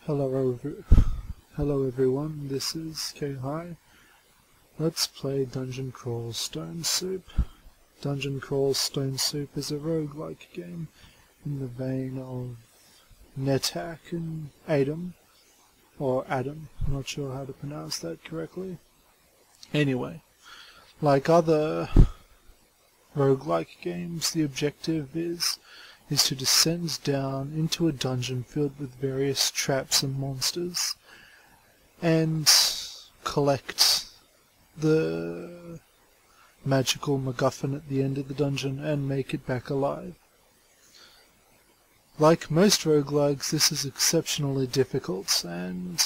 Hello, hello everyone, this is Kahaien. Let's play Dungeon Crawl Stone Soup. Dungeon Crawl Stone Soup is a roguelike game in the vein of NetHack and Adam, or Adam, I'm not sure how to pronounce that correctly. Anyway, like other roguelike games, the objective is to descend down into a dungeon filled with various traps and monsters and collect the magical MacGuffin at the end of the dungeon and make it back alive. Like most roguelikes, this is exceptionally difficult and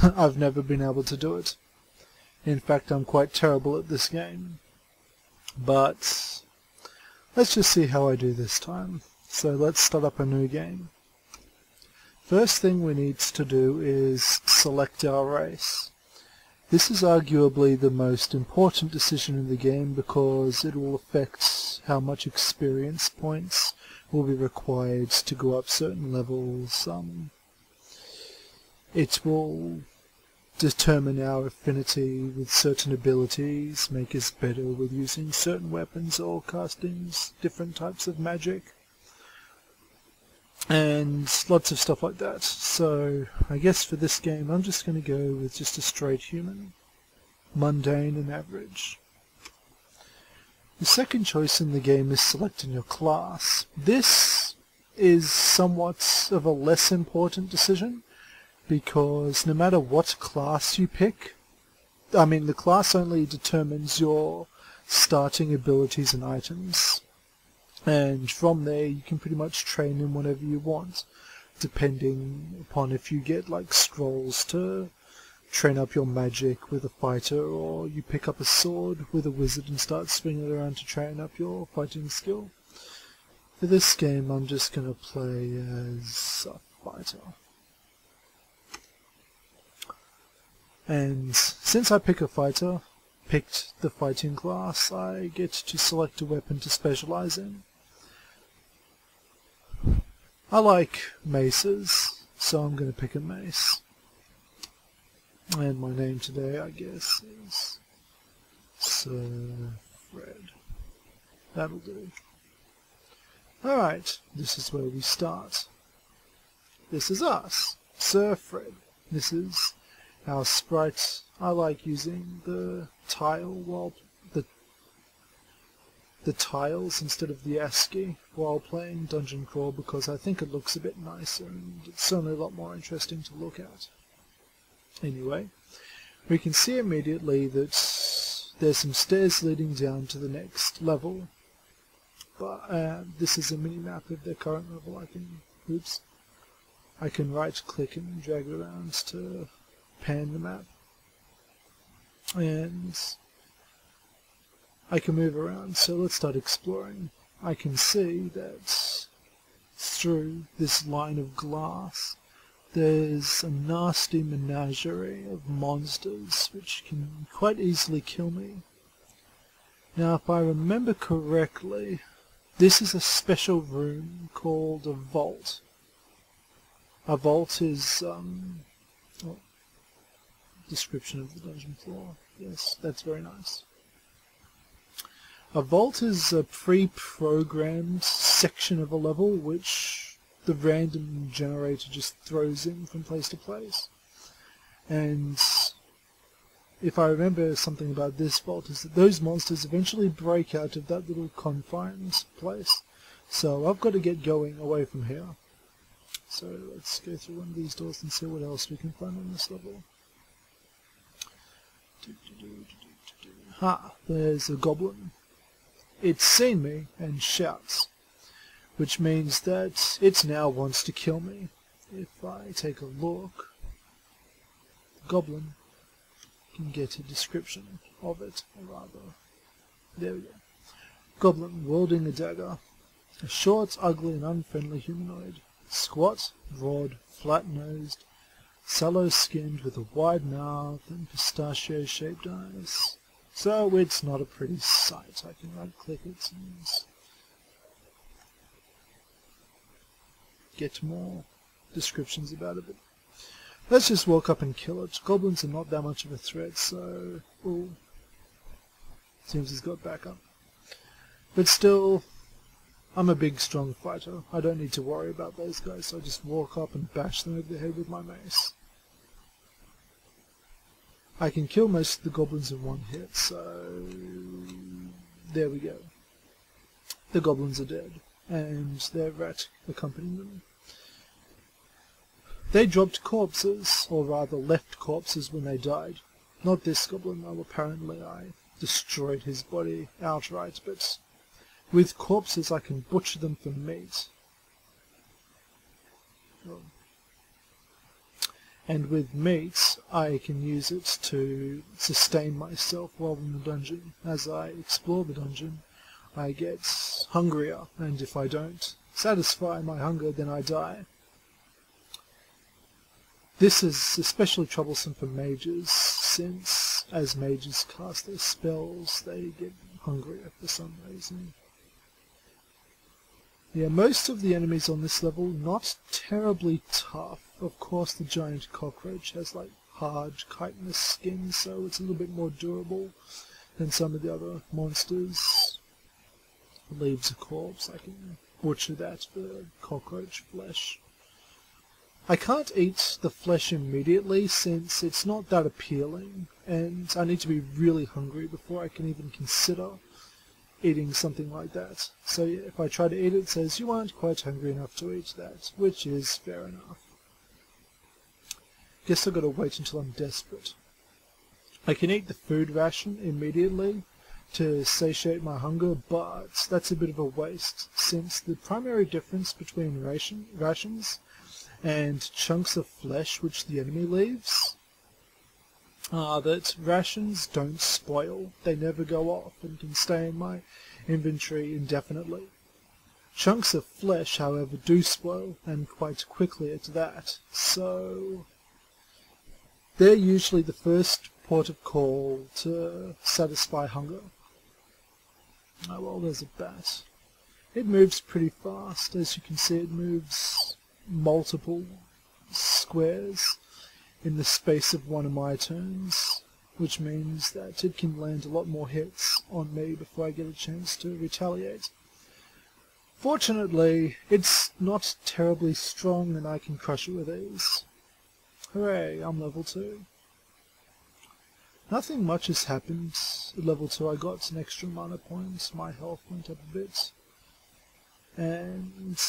I've never been able to do it. In fact, I'm quite terrible at this game. But let's just see how I do this time. So let's start up a new game. First thing we need to do is select our race. This is arguably the most important decision in the game because it will affect how much experience points will be required to go up certain levels. It will determine our affinity with certain abilities, make us better with using certain weapons or casting different types of magic, and lots of stuff like that. So I guess for this game I'm just going to go with just a straight human, mundane and average. The second choice in the game is selecting your class. This is somewhat of a less important decision, because no matter what class you pick, the class only determines your starting abilities and items, and from there you can pretty much train in whatever you want, depending upon if you get like scrolls to train up your magic with a fighter, or you pick up a sword with a wizard and start swinging it around to train up your fighting skill. For this game I'm just going to play as a fighter. And since I picked the fighting class, I get to select a weapon to specialize in. I like maces, so I'm going to pick a mace. And my name today, I guess, is Sir Fred. That'll do. Alright, this is where we start. This is us, Sir Fred. This is our sprite. I like using the tiles instead of the ASCII while playing Dungeon Crawl because I think it looks a bit nicer and it's certainly a lot more interesting to look at. Anyway, we can see immediately that there's some stairs leading down to the next level, but this is a mini-map of the current level. I can right click and drag it around to pan the map, and I can move around. So let's start exploring. I can see that through this line of glass there's a nasty menagerie of monsters which can quite easily kill me. Now if I remember correctly, this is a special room called a vault. A vault is description of the dungeon floor. Yes, that's very nice. A vault is a pre-programmed section of a level which the random generator just throws in from place to place. And if I remember something about this vault is that those monsters eventually break out of that little confined place. So I've got to get going away from here. So let's go through one of these doors and see what else we can find on this level. There's a goblin. It's seen me and shouts, which means that it now wants to kill me. If I take a look, the goblin can get a description of it, or rather, there we go. Goblin wielding a dagger. A short, ugly and unfriendly humanoid. Squat, broad, flat-nosed, sallow-skinned with a wide mouth and pistachio-shaped eyes. So it's not a pretty sight. I can right-click it and get more descriptions about it. But Let's just walk up and kill it. Goblins are not that much of a threat, so... Ooh. Seems he's got backup. But still, I'm a big, strong fighter. I don't need to worry about those guys, so I just walk up and bash them over the head with my mace. I can kill most of the goblins in one hit, so... There we go. The goblins are dead, and their rat accompanying them. They dropped corpses, or rather left corpses when they died. Not this goblin, though apparently I destroyed his body outright, but with corpses I can butcher them for meat. And with meat I can use it to sustain myself while in the dungeon. As I explore the dungeon, I get hungrier, and if I don't satisfy my hunger, then I die. This is especially troublesome for mages, since as mages cast their spells, they get hungrier for some reason. Yeah, most of the enemies on this level, not terribly tough. Of course, the giant cockroach has like hard chitinous skin, so it's a little bit more durable than some of the other monsters. Leaves a corpse, I can butcher that for cockroach flesh. I can't eat the flesh immediately since it's not that appealing, and I need to be really hungry before I can even consider eating something like that. So yeah, if I try to eat it, it says you aren't quite hungry enough to eat that, which is fair enough. Guess I've got to wait until I'm desperate. I can eat the food ration immediately to satiate my hunger, but that's a bit of a waste, since the primary difference between rations and chunks of flesh which the enemy leaves are that rations don't spoil. They never go off and can stay in my inventory indefinitely. Chunks of flesh, however, do spoil, and quite quickly at that, so they're usually the first port of call to satisfy hunger. Oh well, there's a bat. It moves pretty fast. As you can see, it moves multiple squares in the space of one of my turns, which means that it can land a lot more hits on me before I get a chance to retaliate. Fortunately, it's not terribly strong and I can crush it with ease. Hooray, I'm level 2. Nothing much has happened. At level 2 I got an extra mana point, my health went up a bit, and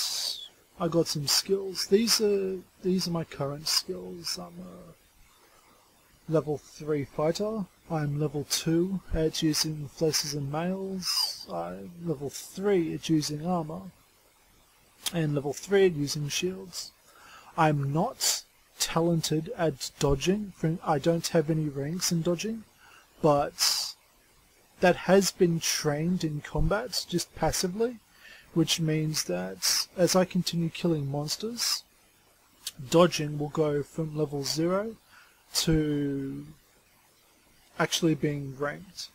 I got some skills. These are my current skills. I'm a level 3 fighter. I'm level 2 at using flesses and mails. I'm level 3 at using armor. And level 3 at using shields. I'm not talented at dodging. I don't have any ranks in dodging, but that has been trained in combat just passively, which means that as I continue killing monsters, dodging will go from level 0 to actually being ranked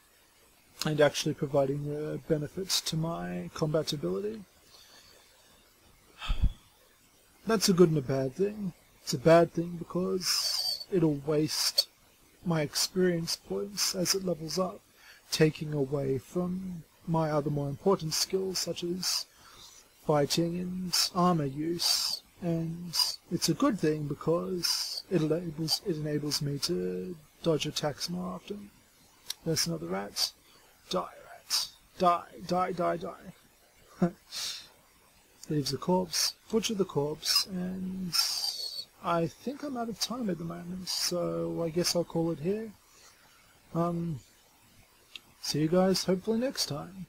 and actually providing benefits to my combat ability. That's a good and a bad thing. It's a bad thing because it'll waste my experience points as it levels up, taking away from my other more important skills such as fighting and armor use. And it's a good thing because it enables me to dodge attacks more often. There's another rat. Die, rat. Die, die, die, die. Leaves a corpse. Butcher the corpse, and I think I'm out of time at the moment, so I guess I'll call it here. See you guys hopefully next time.